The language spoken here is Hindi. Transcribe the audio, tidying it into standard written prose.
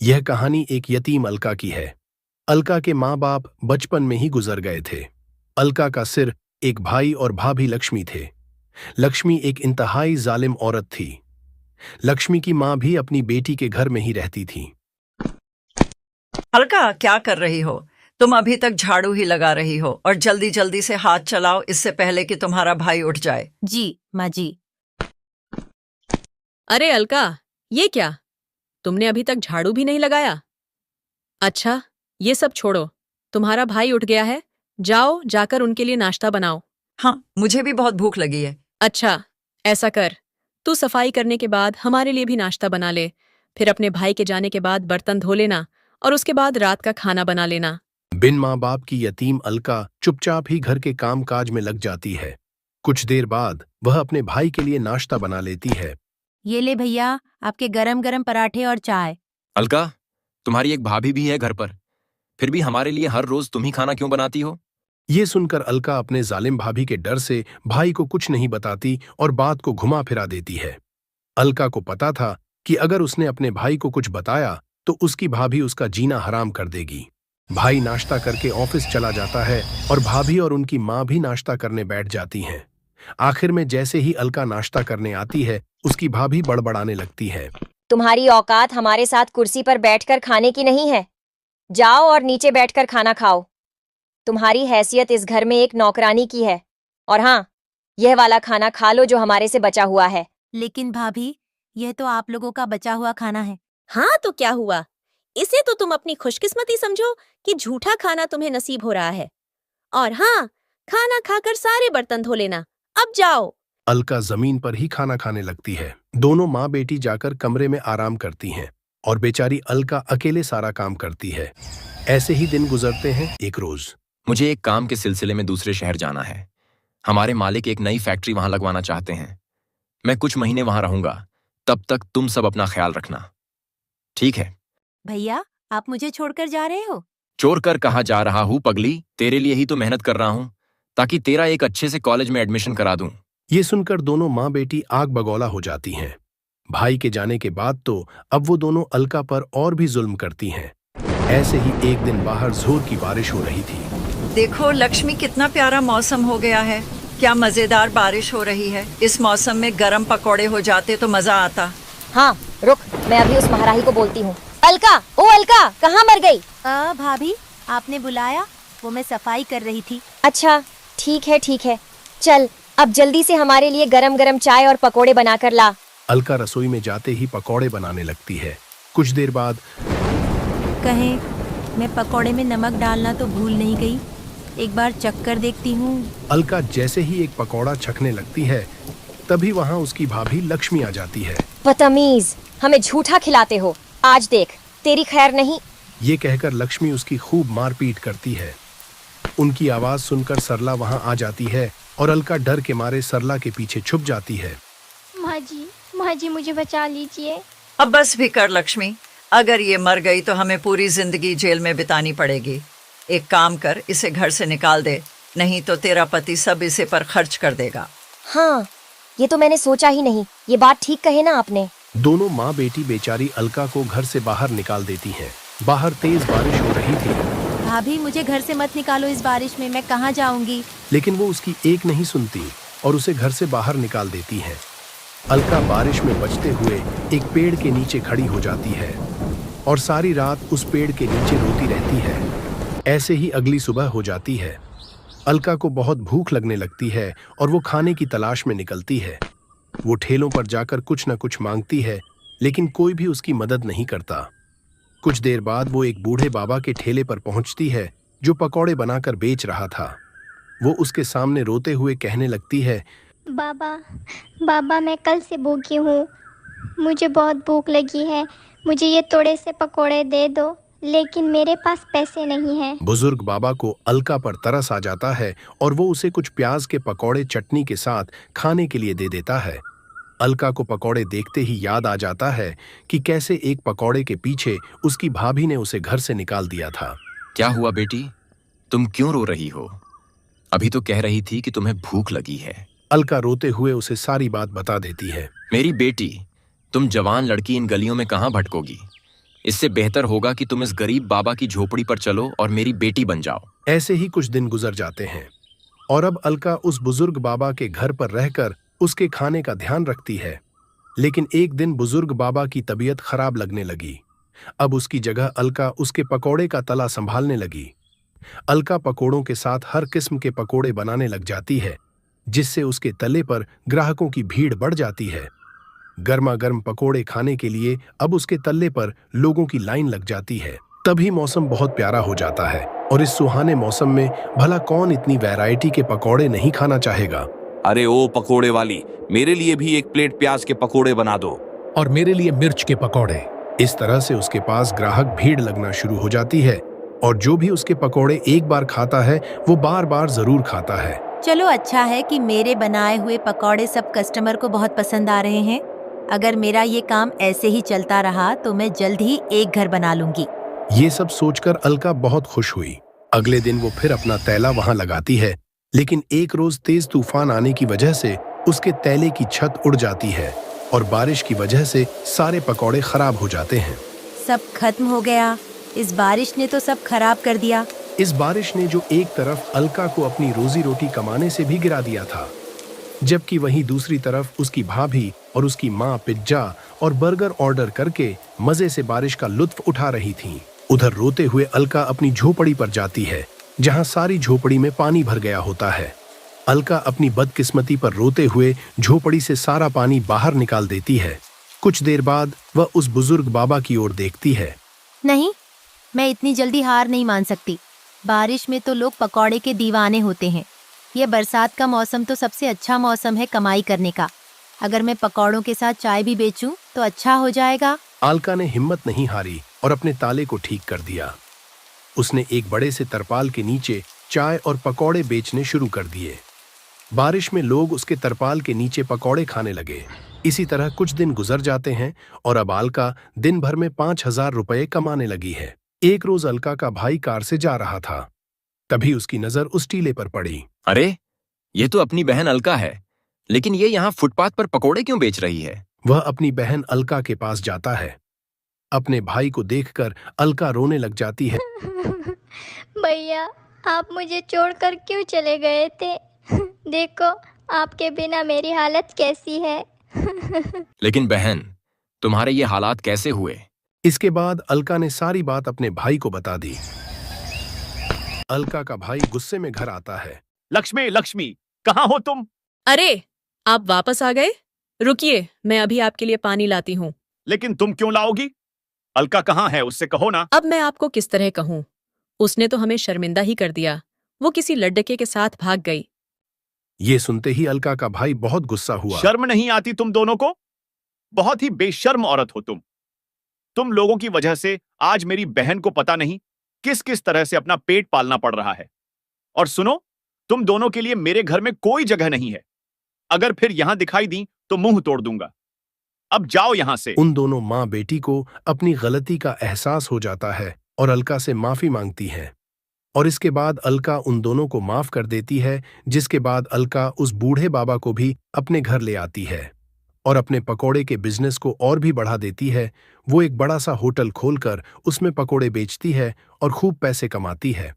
यह कहानी एक यतीम अलका की है। अलका के माँ बाप बचपन में ही गुजर गए थे। अलका का सिर एक भाई और भाभी लक्ष्मी थे। लक्ष्मी एक इंतहाई जालिम औरत थी। लक्ष्मी की माँ भी अपनी बेटी के घर में ही रहती थी। अलका, क्या कर रही हो? तुम अभी तक झाड़ू ही लगा रही हो और जल्दी जल्दी से हाथ चलाओ, इससे पहले कि तुम्हारा भाई उठ जाए। जी माँ जी। अरे अलका, ये क्या? तुमने अभी तक झाड़ू भी नहीं लगाया? अच्छा, ये सब छोड़ो। तुम्हारा भाई उठ गया है, जाओ जाकर उनके लिए नाश्ता बनाओ। हाँ, मुझे भी बहुत भूख लगी है। अच्छा, ऐसा कर, तू सफाई करने के बाद हमारे लिए भी नाश्ता बना ले। फिर अपने भाई के जाने के बाद बर्तन धो लेना और उसके बाद रात का खाना बना लेना। बिन माँ बाप की यतीम अलका चुपचाप ही घर के काम काज में लग जाती है। कुछ देर बाद वह अपने भाई के लिए नाश्ता बना लेती है। ये ले भैया, आपके गरम गरम पराठे और चाय। अलका, तुम्हारी एक भाभी भी है घर पर, फिर भी हमारे लिए हर रोज तुम ही खाना क्यों बनाती हो? ये सुनकर अलका अपने जालिम भाभी के डर से भाई को कुछ नहीं बताती और बात को घुमा फिरा देती है। अलका को पता था कि अगर उसने अपने भाई को कुछ बताया तो उसकी भाभी उसका जीना हराम कर देगी। भाई नाश्ता करके ऑफिस चला जाता है और भाभी और उनकी माँ भी नाश्ता करने बैठ जाती हैं। आखिर में जैसे ही अलका नाश्ता करने आती है, उसकी भाभी बड़बड़ाने लगती है। तुम्हारी औकात हमारे साथ कुर्सी पर बैठकर खाने की नहीं है। जाओ और नीचे बैठकर खाना खाओ। तुम्हारी हैसियत इस घर में एक नौकरानी की है। और हाँ, यह वाला खाना खा लो जो हमारे से बचा हुआ है। लेकिन भाभी, यह तो आप लोगों का बचा हुआ खाना है। हाँ तो क्या हुआ? इसे तो तुम अपनी खुशकिस्मती समझो कि झूठा खाना तुम्हें नसीब हो रहा है। और हाँ, खाना खाकर सारे बर्तन धो लेना। अब जाओ। अलका जमीन पर ही खाना खाने लगती है। दोनों माँ बेटी जाकर कमरे में आराम करती हैं और बेचारी अलका अकेले सारा काम करती है। ऐसे ही दिन गुजरते हैं। एक रोज मुझे एक काम के सिलसिले में दूसरे शहर जाना है। हमारे मालिक एक नई फैक्ट्री वहां लगवाना चाहते हैं। मैं कुछ महीने वहां रहूंगा, तब तक तुम सब अपना ख्याल रखना, ठीक है? भैया, आप मुझे छोड़कर जा रहे हो? चोर कर कहाँ जा रहा हूँ पगली, तेरे लिए ही तो मेहनत कर रहा हूँ ताकि तेरा एक अच्छे से कॉलेज में एडमिशन करा दूं। ये सुनकर दोनों माँ बेटी आग बगौला हो जाती हैं। भाई के जाने के बाद तो अब वो दोनों अलका पर और भी जुल्म करती हैं। ऐसे ही एक दिन बाहर जोर की बारिश हो रही थी। देखो लक्ष्मी, कितना प्यारा मौसम हो गया है। क्या मजेदार बारिश हो रही है। इस मौसम में गरम पकौड़े हो जाते तो मजा आता। हाँ, रुक, मैं अभी उस महाराही को बोलती हूँ। अलका, ओ अलका, कहाँ मर गई? भाभी, आपने बुलाया? वो मैं सफाई कर रही थी। अच्छा, ठीक है। चल, अब जल्दी से हमारे लिए गरम गरम चाय और पकोड़े बनाकर ला। अलका रसोई में जाते ही पकौड़े बनाने लगती है। कुछ देर बाद कहें, मैं पकोड़े में नमक डालना तो भूल नहीं गई। एक बार चख कर देखती हूँ। अलका जैसे ही एक पकौड़ा चखने लगती है, तभी वहाँ उसकी भाभी लक्ष्मी आ जाती है। बदतमीज, हमें झूठा खिलाते हो। आज देख, तेरी खैर नहीं। ये कहकर लक्ष्मी उसकी खूब मारपीट करती है। उनकी आवाज सुनकर सरला वहाँ आ जाती है और अलका डर के मारे सरला के पीछे छुप जाती है। माँ जी मुझे बचा लीजिए। अब बस भी कर लक्ष्मी, अगर ये मर गई तो हमें पूरी जिंदगी जेल में बितानी पड़ेगी। एक काम कर, इसे घर से निकाल दे, नहीं तो तेरा पति सब इसे पर खर्च कर देगा। हाँ, ये तो मैंने सोचा ही नहीं। ये बात ठीक कहे ना आपने। दोनों माँ बेटी बेचारी अलका को घर से बाहर निकाल देती हैं। बाहर तेज बारिश हो रही थी। भाभी, मुझे घर से मत निकालो इस बारिश में, मैं कहाँ जाऊंगी? लेकिन वो उसकी एक नहीं सुनती और उसे घर से बाहर निकाल देती हैं। अलका बारिश में बचते हुए एक पेड़ के नीचे खड़ी हो जाती है और सारी रात उस पेड़ के नीचे रोती रहती है। ऐसे ही अगली सुबह हो जाती है। अलका को बहुत भूख लगने लगती है और वो खाने की तलाश में निकलती है। वो ठेलों पर जाकर कुछ न कुछ मांगती है, लेकिन कोई भी उसकी मदद नहीं करता। कुछ देर बाद वो एक बूढ़े बाबा के ठेले पर पहुंचती है जो पकौड़े बनाकर बेच रहा था। वो उसके सामने रोते हुए कहने लगती है, बाबा मैं कल से भूखी हूँ। मुझे बहुत भूख लगी है। मुझे ये थोड़े से पकोड़े दे दो, लेकिन मेरे पास पैसे नहीं हैं। बुजुर्ग बाबा को अलका पर तरस आ जाता है और वो उसे कुछ प्याज के पकौड़े चटनी के साथ खाने के लिए दे देता है। अलका को पकौड़े देखते ही याद आ जाता है कि कैसे एक पकौड़े के पीछे उसकी भाभी ने उसे घर से निकाल दिया था। क्या हुआ बेटी, तुम क्यों रो रही हो? अभी तो कह रही थी कि तुम्हें भूख लगी है। अलका रोते हुए उसे सारी बात बता देती है। मेरी बेटी, तुम जवान लड़की इन गलियों में कहाँ भटकोगी? इससे बेहतर होगा कि तुम इस गरीब बाबा की झोपड़ी पर चलो और मेरी बेटी बन जाओ। ऐसे ही कुछ दिन गुजर जाते हैं और अब अलका उस बुजुर्ग बाबा के घर पर रहकर उसके खाने का ध्यान रखती है। लेकिन एक दिन बुजुर्ग बाबा की तबीयत खराब लगने लगी। अब उसकी जगह अलका उसके पकौड़े का तला संभालने लगी। अलका पकौड़ों के साथ हर किस्म के पकौड़े बनाने लग जाती है, जिससे उसके तले पर ग्राहकों की भीड़ बढ़ जाती है। गर्मा गर्म पकौड़े खाने के लिए अब उसके तल्ले पर लोगों की लाइन लग जाती है। तभी मौसम बहुत प्यारा हो जाता है और इस सुहाने मौसम में भला कौन इतनी वैरायटी के पकौड़े नहीं खाना चाहेगा। अरे ओ पकोड़े वाली, मेरे लिए भी एक प्लेट प्याज के पकोड़े बना दो। और मेरे लिए मिर्च के पकौड़े। इस तरह से उसके पास ग्राहक भीड़ लगना शुरू हो जाती है और जो भी उसके पकौड़े एक बार खाता है वो बार बार जरूर खाता है। चलो अच्छा है कि मेरे बनाए हुए पकौड़े सब कस्टमर को बहुत पसंद आ रहे हैं। अगर मेरा ये काम ऐसे ही चलता रहा तो मैं जल्द ही एक घर बना लूंगी। ये सब सोचकर अलका बहुत खुश हुई। अगले दिन वो फिर अपना तैला वहां लगाती है, लेकिन एक रोज तेज तूफान आने की वजह से उसके तैले की छत उड़ जाती है और बारिश की वजह से सारे पकौड़े खराब हो जाते हैं। सब खत्म हो गया। इस बारिश ने तो सब खराब कर दिया। इस बारिश ने जो एक तरफ अलका को अपनी रोजी रोटी कमाने से भी गिरा दिया था, जबकि वहीं दूसरी तरफ उसकी भाभी और उसकी माँ पिज्जा और बर्गर ऑर्डर करके मजे से बारिश का लुत्फ उठा रही थीं। उधर रोते हुए अलका अपनी झोपड़ी पर जाती है, जहाँ सारी झोपड़ी में पानी भर गया होता है। अलका अपनी बदकिस्मती पर रोते हुए झोपड़ी से सारा पानी बाहर निकाल देती है। कुछ देर बाद वह उस बुजुर्ग बाबा की ओर देखती है। नहीं, मैं इतनी जल्दी हार नहीं मान सकती। बारिश में तो लोग पकौड़े के दीवाने होते हैं। ये बरसात का मौसम तो सबसे अच्छा मौसम है कमाई करने का। अगर मैं पकौड़ों के साथ चाय भी बेचूं तो अच्छा हो जाएगा। अलका ने हिम्मत नहीं हारी और अपने ताले को ठीक कर दिया। उसने एक बड़े से तरपाल के नीचे चाय और पकौड़े बेचने शुरू कर दिए। बारिश में लोग उसके तरपाल के नीचे पकौड़े खाने लगे। इसी तरह कुछ दिन गुजर जाते हैं और अब अलका दिन भर में 5,000 रुपए कमाने लगी है। एक रोज अलका का भाई कार से जा रहा था, तभी उसकी नजर उस टीले पर पड़ी। अरे, ये तो अपनी बहन अलका है, लेकिन ये यहाँ फुटपाथ पर पकोड़े क्यों बेच रही है? वह अपनी बहन अलका के पास जाता है। अपने भाई को देखकर अलका रोने लग जाती है। भैया, आप मुझे छोड़कर क्यों चले गए थे? देखो, आपके बिना मेरी हालत कैसी है। लेकिन बहन, तुम्हारे ये हालात कैसे हुए? इसके बाद अलका ने सारी बात अपने भाई को बता दी। अलका का भाई गुस्से में घर आता है। लक्ष्मी, लक्ष्मी, कहाँ हो तुम? अरे, आप वापस आ गए? रुकिए, मैं अभी आपके लिए पानी लाती हूँ। लेकिन तुम क्यों लाओगी? अलका कहाँ है, उससे कहो ना। अब मैं आपको किस तरह कहूँ? उसने तो हमें शर्मिंदा ही कर दिया। वो किसी लड़के के साथ भाग गई। ये सुनते ही अलका का भाई बहुत गुस्सा हुआ। शर्म नहीं आती तुम दोनों को? बहुत ही बेशर्म औरत हो तुम। तुम लोगों की वजह से आज मेरी बहन को पता नहीं किस किस तरह से अपना पेट पालना पड़ रहा है। और सुनो, तुम दोनों के लिए मेरे घर में कोई जगह नहीं है। अगर फिर यहां दिखाई दी तो मुंह तोड़ दूंगा। अब जाओ यहां से। उन दोनों माँ बेटी को अपनी गलती का एहसास हो जाता है और अलका से माफी मांगती है। और इसके बाद अलका उन दोनों को माफ कर देती है, जिसके बाद अलका उस बूढ़े बाबा को भी अपने घर ले आती है और अपने पकोड़े के बिजनेस को और भी बढ़ा देती है। वो एक बड़ा सा होटल खोलकर उसमें पकोड़े बेचती है और खूब पैसे कमाती है।